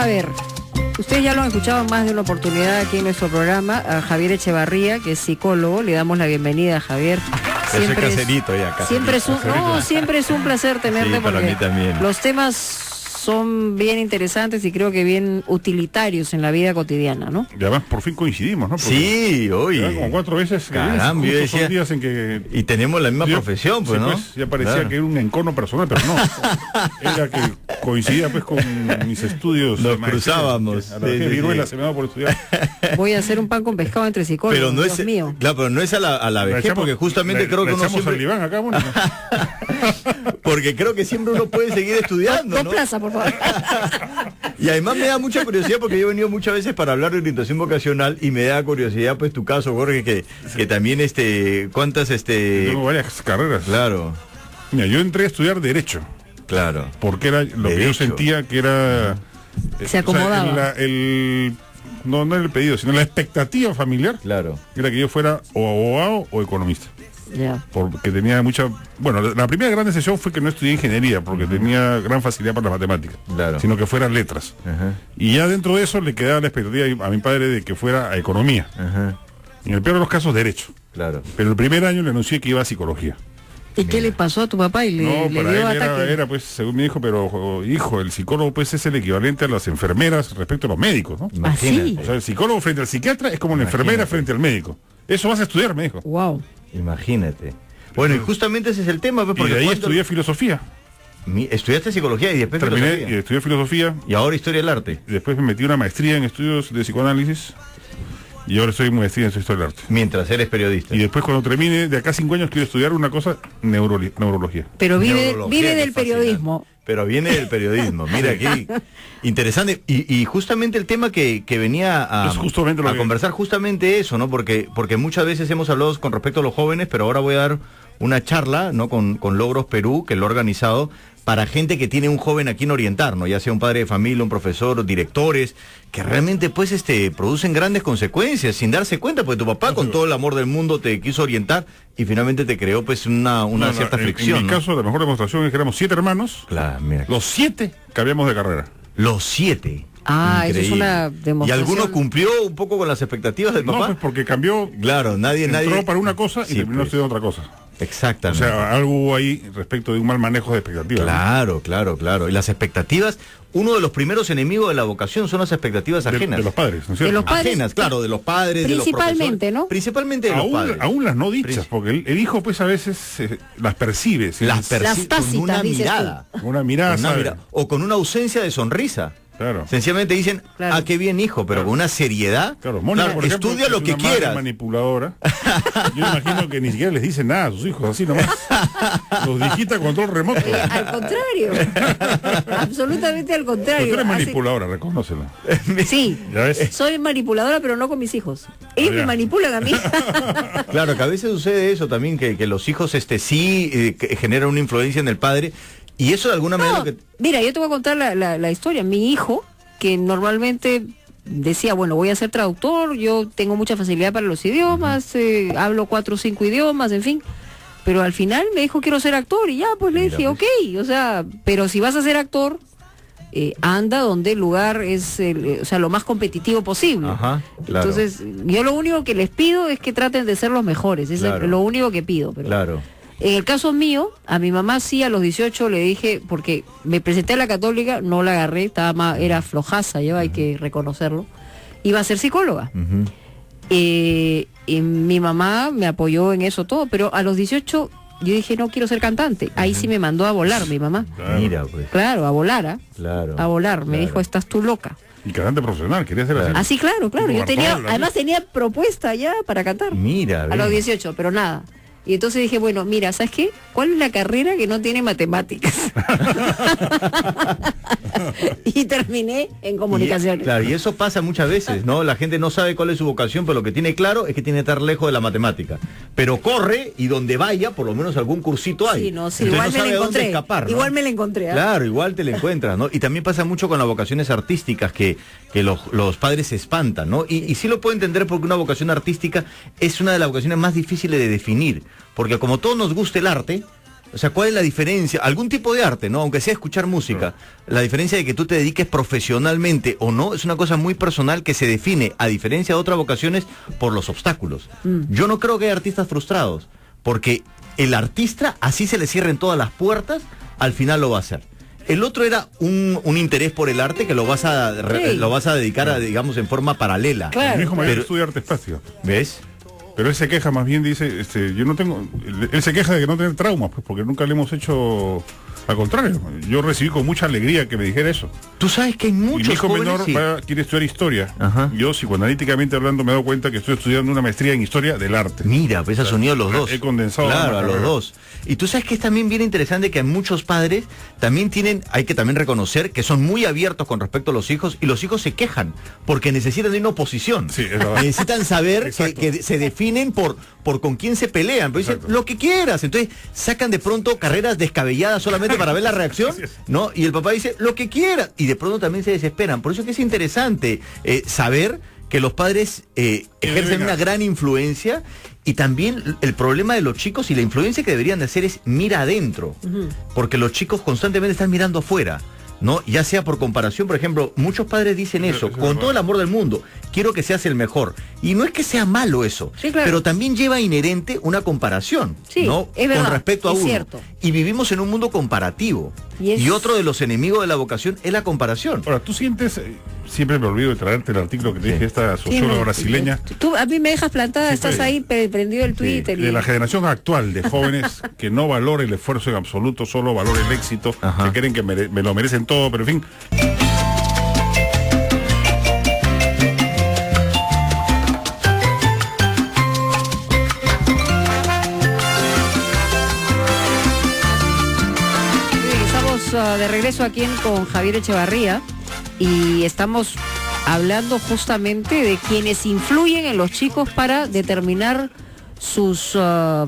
A ver, ustedes ya lo han escuchado en más de una oportunidad aquí en nuestro programa, a Javier Echevarría, que es psicólogo. Le damos la bienvenida a Javier. Siempre es caserito ya, caserito. Siempre es un placer tenerte, sí, para porque mí también. Los temas son bien interesantes y creo que bien utilitarios en la vida cotidiana, ¿no? Y además por fin coincidimos, ¿no? Porque sí, oye. como 4 veces. Caramba, yo decía, días en que y tenemos la misma profesión, pues, sí, ¿no? Pues, ya parecía claro. que era un encono personal, pero no. Era que coincidía pues con mis estudios. Nos cruzábamos. A la viruela se me daba por estudiar. Voy a hacer un pan con pescado entre psicólogos, pero no Dios es, mío. Claro, pero no es a la vejez, porque justamente creo que uno siempre... al diván acá, bueno. Porque creo que siempre uno puede seguir estudiando, Dos ¿no? plazas, por favor. Y además me da mucha curiosidad porque yo he venido muchas veces para hablar de orientación vocacional y me da curiosidad pues tu caso, Jorge, que también ¿cuántas Tengo varias carreras. Claro. Mira, yo entré a estudiar Derecho. Claro. Porque era lo que yo sentía que era... Se acomodaba. O sea, no era el pedido, sino la expectativa familiar. Claro. Era que yo fuera o abogado o economista. Ya. Porque tenía mucha... Bueno, la primera gran decisión fue que no estudié ingeniería, porque tenía gran facilidad para las matemáticas, claro. Sino que fueran letras. Ajá. Y ya dentro de eso le quedaba la expectativa a mi padre de que fuera a economía. Ajá. En el peor de los casos, derecho. Claro. Pero el primer año le anuncié que iba a psicología. ¿Y qué le pasó a tu papá? ¿Y No, le para dio él ataque? era, pues, según mi hijo, pero hijo, el psicólogo pues es el equivalente a las enfermeras respecto a los médicos, ¿no? Imagínate. ¿Ah, sí? O sea, el psicólogo frente al psiquiatra es como la enfermera frente al médico. Eso vas a estudiar, me dijo. Wow. Imagínate. Bueno, y justamente ese es el tema, pues, Y porque de ahí estudié filosofía. estudiaste psicología y después Terminé y filosofía. estudié filosofía. Y ahora historia del arte. Y después me metí una maestría en estudios de psicoanálisis. Y ahora estoy maestría en historia del arte. Mientras eres periodista. Y después cuando termine, de acá 5 años, quiero estudiar una cosa, neurología. Pero vive Neurología, del qué periodismo. Pero viene del periodismo, mira aquí, interesante, y justamente el tema que venía Es justamente lo a que... conversar, justamente eso, ¿no? Porque muchas veces hemos hablado con respecto a los jóvenes, pero ahora voy a dar una charla, ¿no? Con Logros Perú, que lo ha organizado, para gente que tiene un joven aquí en Orientar, ¿no? Ya sea un padre de familia, un profesor, directores, que realmente pues producen grandes consecuencias sin darse cuenta, porque tu papá con todo el amor del mundo te quiso orientar y finalmente te creó pues una cierta fricción. En mi caso, la mejor demostración es que éramos 7 hermanos. Claro, mira. Los 7 cambiamos de carrera. Los 7. Ah, Increíble. eso es una ¿Y demostración. alguno cumplió un poco con las expectativas del No, papá? pues porque cambió. Claro, nadie... Entró para una cosa y Sí, terminó pues. estudiando otra cosa. O Exactamente. sea, algo hubo ahí respecto de un mal manejo de expectativas. Claro. Y las expectativas, uno de los primeros enemigos de la vocación son las expectativas ajenas. De los padres, ¿no es cierto? De los padres. Ajenas, claro, de los padres, Principalmente, de los ¿no? Principalmente de los padres. Aún las no dichas, porque el hijo pues a veces las percibe. ¿sí? Las percibe tácitas, con una dices tú. mirada. Con una mirada, Con una ¿sabe? mirada. O con una ausencia de sonrisa. Claro. Sencillamente dicen, Claro. qué bien hijo, pero con una seriedad. Claro, Mónica, por ejemplo, estudia lo es que una madre quieras. manipuladora. Yo imagino que ni siquiera les dice nada a sus hijos, así nomás. Los digita con control remoto. Al contrario. Absolutamente al Pero contrario. tú eres Hace- manipuladora, reconócela. Sí. ¿Ya ves? Soy manipuladora, pero no con mis hijos. Ellos Ah, me ya. manipulan a mí. Claro, que a veces sucede eso también, que los hijos que generan una influencia en el padre. Y eso de alguna manera... No, mira, yo te voy a contar la historia. Mi hijo, que normalmente decía, bueno, voy a ser traductor, yo tengo mucha facilidad para los idiomas, hablo 4 o 5 idiomas, en fin. Pero al final me dijo, quiero ser actor, y ya, pues le Mira, dije, pues. ok, o sea, pero si vas a ser actor, anda donde el lugar es, o sea, lo más competitivo posible. Ajá, claro. Entonces, yo lo único que les pido es que traten de ser los mejores, es Claro. lo único que pido. Pero Claro. en el caso mío, a mi mamá sí, a los 18 le dije, porque me presenté a la católica, no la agarré, era flojaza, yo hay que reconocerlo, iba a ser psicóloga. Ujú. Y mi mamá me apoyó en eso todo, pero a los 18 yo dije, no quiero ser cantante. Ahí sí me mandó a volar mi mamá. Claro. Mira, pues. Claro, a volar, ¿ah? Claro. A volar. Me claro. dijo, estás tú loca. Y cantante profesional, quería ser así. Así, claro. Tipo Yo tenía, Bartola, además ¿no? tenía propuesta ya para cantar. Mira, A los ve. 18, pero nada. Y entonces dije, bueno, mira, ¿sabes qué? ¿Cuál es la carrera que no tiene matemáticas? Y terminé en comunicaciones. Claro, y eso pasa muchas veces, ¿no? La gente no sabe cuál es su vocación, pero lo que tiene claro es que tiene que estar lejos de la matemática. Pero corre y donde vaya, por lo menos algún cursito hay. Sí, no, sí, Entonces igual no me sabe la a dónde encontré. escapar, ¿no? Igual me la encontré. ¿Ah? Claro, igual te la encuentras, ¿no? Y también pasa mucho con las vocaciones artísticas, que los padres se espantan, ¿no? Y sí lo puedo entender porque una vocación artística es una de las vocaciones más difíciles de definir. Porque como todos nos gusta el arte, O sea, ¿cuál es la diferencia? Algún tipo de arte, ¿no? Aunque sea escuchar música. La diferencia de que tú te dediques profesionalmente o no es una cosa muy personal que se define, a diferencia de otras vocaciones, por los obstáculos. Yo no creo que haya artistas frustrados, porque el artista, así se le cierren todas las puertas, al final lo va a hacer. El otro era un interés por el arte que lo vas a dedicar a, digamos, en forma paralela. Claro. Mi hijo mayor estudia arte plástico. ¿Ves? Pero él se queja, más bien dice, yo no tengo, él se queja de que no tener traumas, pues porque nunca le hemos hecho, al contrario, yo recibí con mucha alegría que me dijera eso. Tú sabes que hay muchos y mi hijo jóvenes, menor quiere estudiar historia. Ajá. Yo, psicoanalíticamente hablando, me he dado cuenta que estoy estudiando una maestría en historia del arte. Mira, pues has unido los dos. He condensado. Claro, a los dos. Y tú sabes que es también bien interesante que muchos padres también hay que también reconocer que son muy abiertos con respecto a los hijos, y los hijos se quejan porque necesitan de una oposición. Sí, es verdad. Necesitan saber Exacto. que se definen por con quién se pelean. Pero dicen, Exacto. lo que quieras. Entonces sacan de pronto carreras descabelladas solamente para ver la reacción, Así es. ¿no? Y el papá dice, lo que quieras. Y de pronto también se desesperan. Por eso es que es interesante saber que los padres ejercen una gran influencia, y también el problema de los chicos y la influencia que deberían de hacer es mira adentro, porque los chicos constantemente están mirando afuera, ¿no? Ya sea por comparación, por ejemplo, muchos padres dicen eso, con todo el amor del mundo, quiero que seas el mejor. Y no es que sea malo eso, Sí, claro. pero también lleva inherente una comparación, Sí, ¿no? es verdad, con respecto a es uno. cierto. Y vivimos en un mundo comparativo. Y otro de los enemigos de la vocación es la comparación. Ahora, tú sientes, siempre me olvido de traerte el artículo que te dije, esta socióloga brasileña. Tú a mí me dejas plantada, Sí, estás pues. ahí prendido el Twitter. De la generación actual de jóvenes que no valora el esfuerzo en absoluto, solo valora el éxito, Ajá. que creen que me lo merecen todo, pero en fin. Estamos de regreso aquí con Javier Echevarría y estamos hablando justamente de quienes influyen en los chicos para determinar sus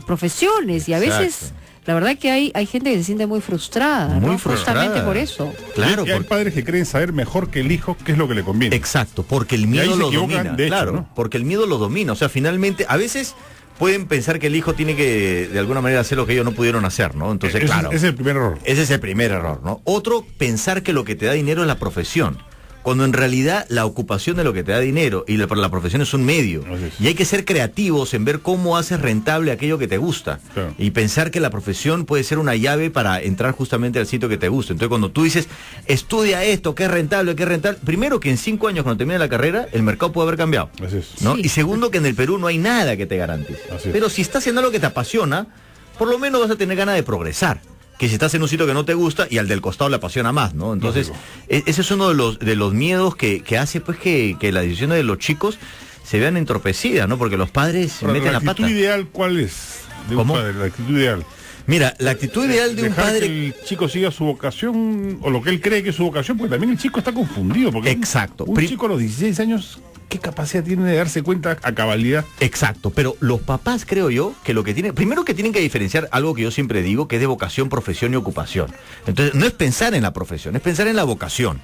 profesiones, y a veces Exacto. la verdad que hay gente que se siente muy frustrada, Muy ¿no? frustrada. Justamente por eso. Claro, Y hay porque- padres que creen saber mejor que el hijo qué es lo que le conviene. Exacto, porque el ahí miedo se lo equivocan, domina. de hecho, Claro, ¿no? porque el miedo lo domina. O sea, finalmente, a veces pueden pensar que el hijo tiene que, de alguna manera, hacer lo que ellos no pudieron hacer, ¿no? Entonces, Ese- claro. ese es el primer error. Ese es el primer error, ¿no? Otro, pensar que lo que te da dinero es la profesión, cuando en realidad la ocupación de lo que te da dinero y la profesión es un medio. Así es. Y hay que ser creativos en ver cómo haces rentable aquello que te gusta. Claro. Y pensar que la profesión puede ser una llave para entrar justamente al sitio que te gusta. Entonces, cuando tú dices, estudia esto, que es rentable, primero que en 5 años, cuando termine la carrera, el mercado puede haber cambiado. Así es. ¿No? Sí. Y segundo, que en el Perú no hay nada que te garantice. Así es. Pero si estás haciendo algo que te apasiona, por lo menos vas a tener ganas de progresar. Que si estás en un sitio que no te gusta y al del costado le apasiona más, ¿no? Entonces, Lógico. ese es uno de los miedos que hace pues que las decisiones de los chicos se vean entorpecidas, ¿no? Porque los padres se Ahora, meten la actitud pata. ideal, ¿cuál es? De un ¿Cómo? padre, la actitud ideal. Mira, la actitud ideal de un Dejar padre... que el chico siga su vocación, o lo que él cree que es su vocación, porque también el chico está confundido. Porque Exacto. Un chico a los 16 años, ¿qué capacidad tiene de darse cuenta a cabalidad? Exacto, pero los papás, creo yo, que lo que tienen, primero que tienen que diferenciar algo que yo siempre digo, que es de vocación, profesión y ocupación. Entonces, no es pensar en la profesión, es pensar en la vocación.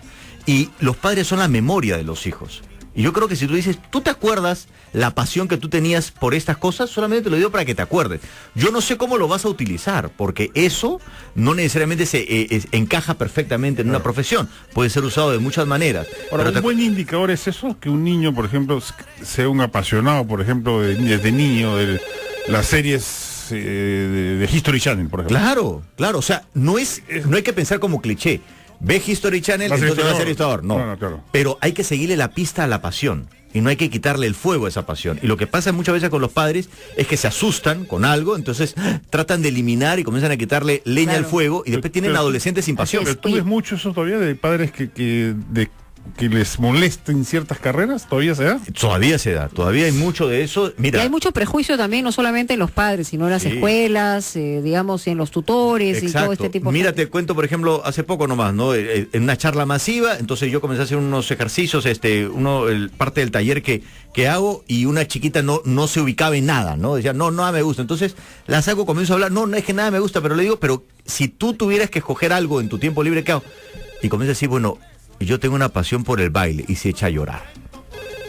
Y los padres son la memoria de los hijos. Y yo creo que si tú dices, ¿tú te acuerdas la pasión que tú tenías por estas cosas? Solamente te lo digo para que te acuerdes. Yo no sé cómo lo vas a utilizar, porque eso no necesariamente se encaja perfectamente en una profesión. Puede ser usado de muchas maneras. Ahora, Pero un buen indicador es eso, que un niño, por ejemplo, sea un apasionado, por ejemplo, desde niño, de las series de History Channel, por ejemplo. Claro, o sea, no hay que pensar como cliché. Ve History Channel, Va a ser entonces va a ser historiador. historiador. No, No, claro. Pero hay que seguirle la pista a la pasión. Y no hay que quitarle el fuego a esa pasión. Y lo que pasa muchas veces con los padres es que se asustan con algo, entonces tratan de eliminar y comienzan a quitarle leña al fuego y después tienen Pero- adolescentes sin pasión. Pero tú ves mucho eso todavía de padres que les molesten ciertas carreras, ¿todavía se da? Todavía se da, todavía hay mucho de eso. Y Mira, hay mucho prejuicio también, no solamente en los padres, sino en las Sí. escuelas, digamos, en los tutores y todo exacto. este tipo de Mira, cosas. te cuento, por ejemplo, hace poco nomás, ¿no? En una charla masiva, entonces yo comencé a hacer unos ejercicios, parte del taller que hago, y una chiquita no se ubicaba en nada, ¿no? Decía, no, nada me gusta. Entonces la saco, comienzo a hablar, no es que nada me gusta, pero le digo, pero si tú tuvieras que escoger algo en tu tiempo libre, ¿qué hago? Y comienza a decir, bueno, yo tengo una pasión por el baile, y se echa a llorar.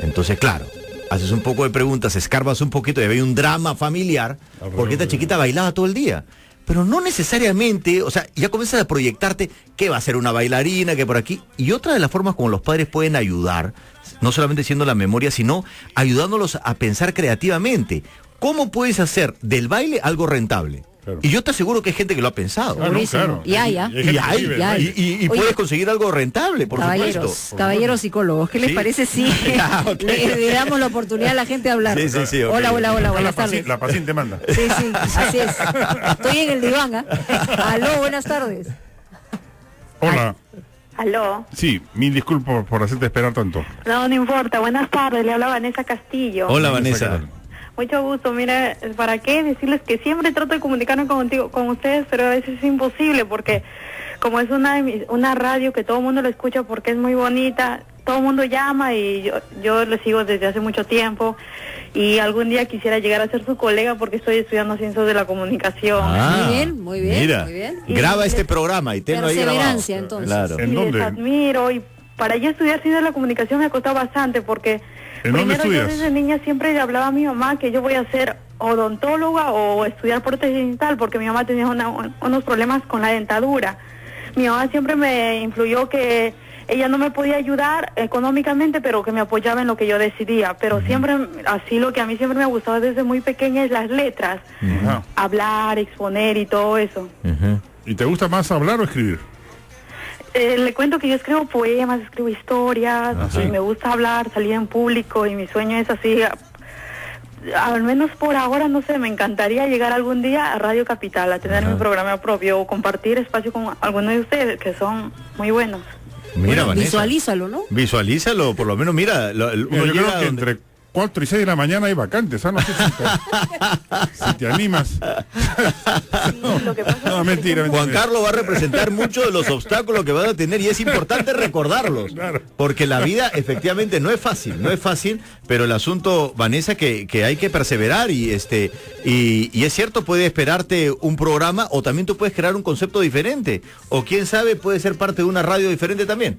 Entonces, claro, haces un poco de preguntas, escarbas un poquito y hay un drama familiar, porque esta chiquita bailaba todo el día. pero no necesariamente, o sea, ya comienzas a proyectarte que va a ser una bailarina, que por aquí. Y otra de las formas como los padres pueden ayudar, no solamente siendo la memoria, sino ayudándolos a pensar creativamente. ¿Cómo puedes hacer del baile algo rentable? Claro. Y yo te aseguro que hay gente que lo ha pensado. Claro. Y puedes conseguir algo rentable, por supuesto. Caballeros psicólogos, ¿qué les parece si le damos la oportunidad a la gente de hablar? Sí, hola, buenas tardes. La paciente manda. Sí, así es. Estoy en el diván, ¿eh? Aló, buenas tardes. Hola. Aló. Sí, mil disculpas por hacerte esperar tanto. No importa. Buenas tardes, le habla Vanessa Castillo. Hola, Vanessa. Mucho gusto. Mira, ¿para qué decirles que siempre trato de comunicarme con ustedes, pero a veces es imposible porque como es una radio que todo el mundo lo escucha porque es muy bonita, todo el mundo llama y yo lo sigo desde hace mucho tiempo y algún día quisiera llegar a ser su colega porque estoy estudiando ciencias de la comunicación. Muy bien. Mira, muy bien. Graba este programa y tenlo ahí grabado. Perseverancia, entonces. Claro. ¿En dónde? Les admiro y para yo estudiar ciencias de la comunicación me ha costado bastante porque ¿En dónde primero yo estudias? desde niña siempre le hablaba a mi mamá que yo voy a ser odontóloga o estudiar prótesis dental porque mi mamá tenía unos problemas con la dentadura. Mi mamá siempre me influyó que ella no me podía ayudar económicamente, pero que me apoyaba en lo que yo decidía. Pero siempre, así lo que a mí siempre me ha gustado desde muy pequeña es las letras. Hablar, exponer y todo eso. ¿Y te gusta más hablar o escribir? Le cuento que yo escribo poemas, escribo historias, me gusta hablar, salir en público y mi sueño es así, al menos por ahora, no sé, me encantaría llegar algún día a Radio Capital, a tener mi programa propio o compartir espacio con algunos de ustedes que son muy buenos. Mira, Vanessa, visualízalo, ¿no? Visualízalo, por lo menos, mira, uno yo llega creo que entre 4 y 6 de la mañana hay vacantes, ¿ah? No sé si te animas. Lo que pasa es que, mentira. Juan Carlos va a representar muchos de los obstáculos que van a tener y es importante recordarlos, porque la vida efectivamente no es fácil, pero el asunto, Vanessa, que hay que perseverar y es cierto, puede esperarte un programa o también tú puedes crear un concepto diferente o quién sabe puede ser parte de una radio diferente también.